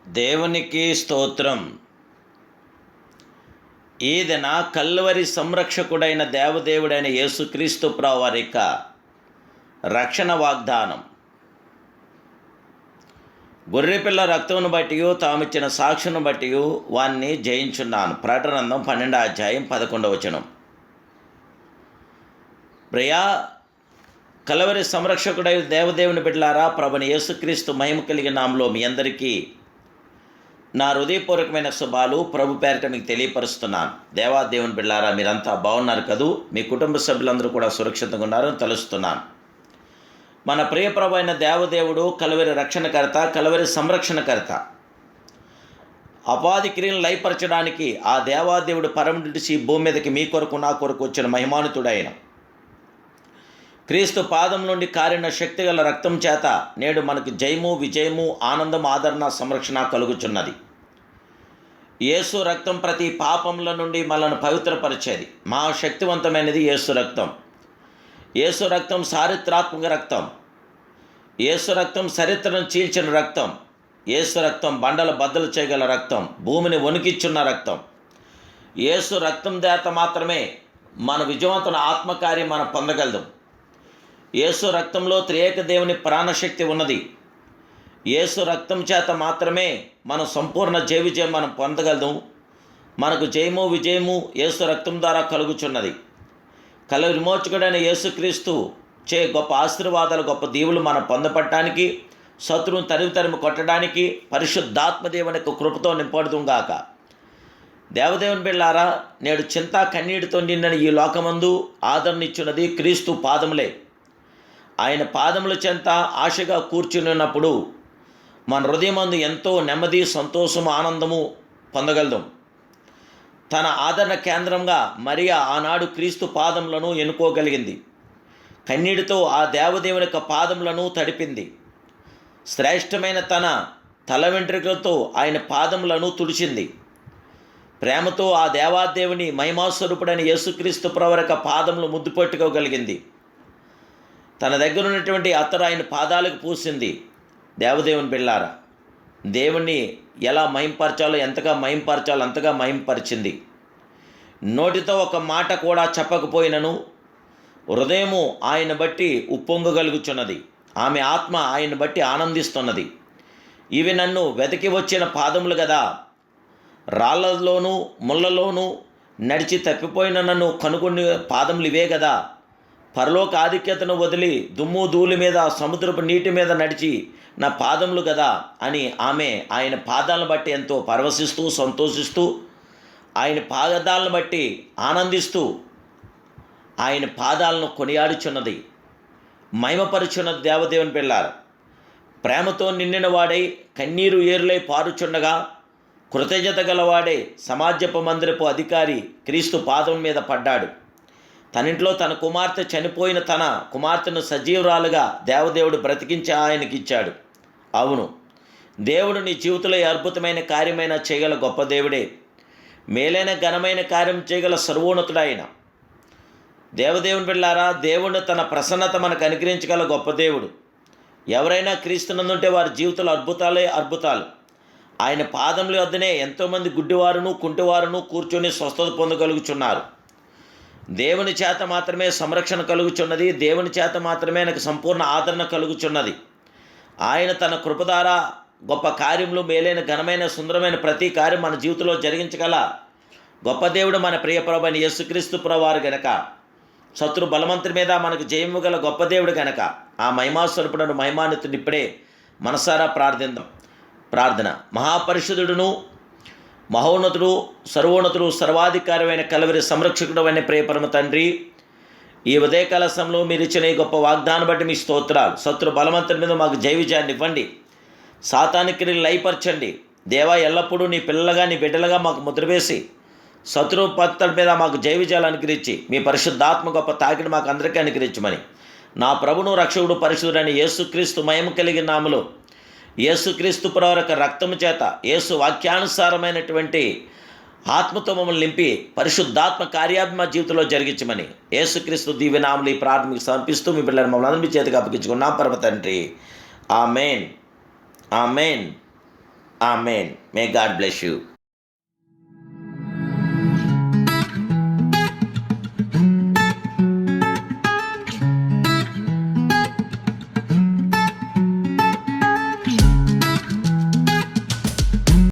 దేవునికి స్తోత్రం. ఈ దిన కల్వరి సంరక్షకుడైన దేవదేవుడైన యేసుక్రీస్తు ప్రభువు వారి యొక్క రక్షణ వాగ్దానం. గొర్రెపిల్ల రక్తమును బట్టి తామిచ్చిన సాక్షును బట్టి వాన్ని జయించున్నాను. ప్రకటన గ్రంథం 12:11. ప్రియా కల్వరి సంరక్షకుడై దేవదేవుని బిడ్డలారా, ప్రభుని యేసుక్రీస్తు మహిమ కలిగిన నామములో మీ అందరికీ నా హృదయపూర్వకమైన శుభాలు ప్రభు పేరిట మీకు తెలియపరుస్తున్నాను. దేవాదేవుని బిడ్డలారా, మీరంతా బాగున్నారు కదూ? మీ కుటుంబ సభ్యులందరూ కూడా సురక్షితంగా ఉన్నారని తెలుస్తున్నాను. మన ప్రియ ప్రభు అయిన దేవదేవుడు కల్వరి రక్షణకర్త, కల్వరి సంరక్షణకర్త. అపాది క్రియలను లయపరచడానికి ఆ దేవాదేవుడు పరమడిసి భూమి మీదకి మీ కొరకు నా కొరకు వచ్చిన మహిమానుతుడైన క్రీస్తు పాదం నుండి కారిన శక్తిగల రక్తం చేత నేడు మనకు జయము, విజయము, ఆనందం, ఆదరణ, సంరక్షణ కలుగుచున్నది. యేసు రక్తం ప్రతి పాపముల నుండి మనల్ని పవిత్రపరిచేది. మహాశక్తివంతమైనది యేసు రక్తం. యేసు రక్తం చారిత్రాత్మక రక్తం. యేసు రక్తం చరిత్రను చీల్చిన రక్తం. యేసు రక్తం బండల బద్దలు చేయగల రక్తం, భూమిని వణికిచ్చున్న రక్తం. యేసు రక్తం చేత మాత్రమే మన విజయవంతుల ఆత్మకార్యం మనం పొందగలదు. యేసు రక్తంలో త్రియేక దేవుని ప్రాణశక్తి ఉన్నది. యేసు రక్తం చేత మాత్రమే మనం సంపూర్ణ జయ విజయం మనం పొందగలదు. మనకు జయము, విజయము యేసు రక్తం ద్వారా కలుగుచున్నది. కల విమోచకుడైన యేసుక్రీస్తు చే గొప్ప ఆశీర్వాదాలు, గొప్ప దీవులు మనం పొందపడటానికి, శత్రువును తరిమి కొట్టడానికి పరిశుద్ధాత్మదేవుని యొక్క కృపతో నింపడుతుంగాక. దేవదేవుని బిడ్డలారా, నేడు చింత కన్నీటితో నిండిన ఈ లోకమందు ఆదరణిచ్చున్నది క్రీస్తు పాదములే. ఆయన పాదముల చెంత ఆశగా కూర్చుని ఉన్నప్పుడు మన హృదయమందు ఎంతో నెమ్మది, సంతోషము, ఆనందము పొందగలదు. తన ఆదరణ కేంద్రంగా మరియా ఆనాడు క్రీస్తు పాదములను ఎన్నుకోగలిగింది. కన్నీటితో ఆ దేవదేవుని యొక్క పాదములను తడిపింది. శ్రేష్టమైన తన తల వెంట్రుకలతో ఆయన పాదములను తుడిచింది. ప్రేమతో ఆ దేవాదేవుని మహిమాస్వరూపుడైన యేసుక్రీస్తు ప్రభువు యొక్క పాదములు ముద్దు పెట్టుకోగలిగింది. తన దగ్గర ఉన్నటువంటి అత్తరు ఆయన పాదాలకు పూసింది. దేవదేవుని బిళ్ళారా, దేవుణ్ణి ఎలా మహింపరచాలో, ఎంతగా మహింపరచాలో అంతగా మహింపరిచింది. నోటితో ఒక మాట కూడా చెప్పకపోయినను హృదయము ఆయన బట్టి ఉప్పొంగగలుగుచున్నది. ఆమె ఆత్మ ఆయన బట్టి ఆనందిస్తున్నది. ఇవి నన్ను వెతికి వచ్చిన పాదములు కదా, రాళ్లలోనూ ముళ్ళలోనూ నడిచి తప్పిపోయిన నన్ను కనుగొని పాదములు ఇవే కదా, పరలోక ఆధిక్యతను వదిలి దుమ్ము ధూళి మీద, సముద్రపు నీటి మీద నడిచి నా పాదములు కదా అని ఆమె ఆయన పాదాలను బట్టి ఎంతో పరవశిస్తూ, సంతోషిస్తూ, ఆయన పాదాలను బట్టి ఆనందిస్తూ ఆయన పాదాలను కొనియాడుచున్నది, మహిమపరుచున్నది. దేవదేవుని పిల్లారు, ప్రేమతో నిండిన వాడై కన్నీరు ఏరులై పారుచుండగా కృతజ్ఞత గలవాడే సమాజపు మందిరపు అధికారి క్రీస్తు పాదం మీద పడ్డాడు. తనింట్లో తన కుమార్తె చనిపోయిన తన కుమార్తెను సజీవురాలుగా దేవదేవుడు బ్రతికించి ఆయనకిచ్చాడు. అవును, దేవుడు నీ జీవితంలో అద్భుతమైన కార్యమైన చేయగల గొప్ప దేవుడే. మేలైన ఘనమైన కార్యం చేయగల సర్వోన్నతుడైన దేవదేవుని బిడ్డలారా, దేవుడు తన ప్రసన్నత మనకు అనుగ్రహించగల గొప్ప దేవుడు. ఎవరైనా క్రీస్తునందుంటే వారి జీవితంలో అద్భుతాలే అద్భుతాలు. ఆయన పాదముల వద్దనే ఎంతోమంది గుడ్డివారును, కుంటివారును కూర్చొని స్వస్థత పొందగలుగుచున్నారు. దేవుని చేత మాత్రమే సంరక్షణ కలుగుచున్నది. దేవుని చేత మాత్రమే నాకు సంపూర్ణ ఆదరణ కలుగుచున్నది. ఆయన తన కృప ద్వారా గొప్ప కార్యములు, మేలైన ఘనమైన సుందరమైన ప్రతి కార్యం మన జీవితంలో జరిగించగల గొప్ప దేవుడు మన ప్రియ ప్రభు అయిన యేసుక్రీస్తు ప్రభువారు గనక, శత్రు బలవంతుడి మీద మనకు జయము గల గొప్ప దేవుడు గనక, ఆ మహిమాస్వరూపుడైన మహిమాన్వితుడిని ఇప్పుడే మనసారా ప్రార్థిద్దాం. ప్రార్థన. మహాపరిశుద్ధుడును, మహోన్నతుడు, సర్వోన్నతుడు, సర్వాధికారమైన కల్వరి సంరక్షకుడు అయిన ప్రియ పరమ తండ్రి, ఈ ఉదయకాల సమయంలో మీరు ఇచ్చిన ఈ గొప్ప వాగ్దానం బట్టి మీ స్తోత్రాలు. శత్రు బలవంతుని మీద మాకు జయ విజయాన్ని ఇవ్వండి. సాతానికి లయపరచండి. దేవా, ఎల్లప్పుడూ నీ పిల్లలుగా, నీ బిడ్డలుగా మాకు ముద్రవేసి శత్రు పత్తడి మీద మాకు జయ విజయాలు అనుగ్రహించి మీ పరిశుద్ధాత్మ గొప్ప తాకిడి మాకు అందరికీ అనుగ్రహించమని నా ప్రభును, రక్షకుడు, పరిశుద్ధుడైన యేసుక్రీస్తు మహిమ కలిగిన నామములో, యేసుక్రీస్తు ప్రభువు యొక్క రక్తము చేత, యేసు వాక్యానుసారమైనటువంటి ఆత్మతో మమ్మల్ని నింపి పరిశుద్ధాత్మ కార్యాత్మ జీవితంలో జరిగించమని యేసుక్రీస్తు దివ్యనామములు ఈ ప్రార్థనకు సమర్పిస్తూ మీ బిడ్డలను మమ్మల్ని అందరి చేతికి అప్పగించుకున్నాం పరమ తండ్రి. Amen. Amen. Amen. May God bless you.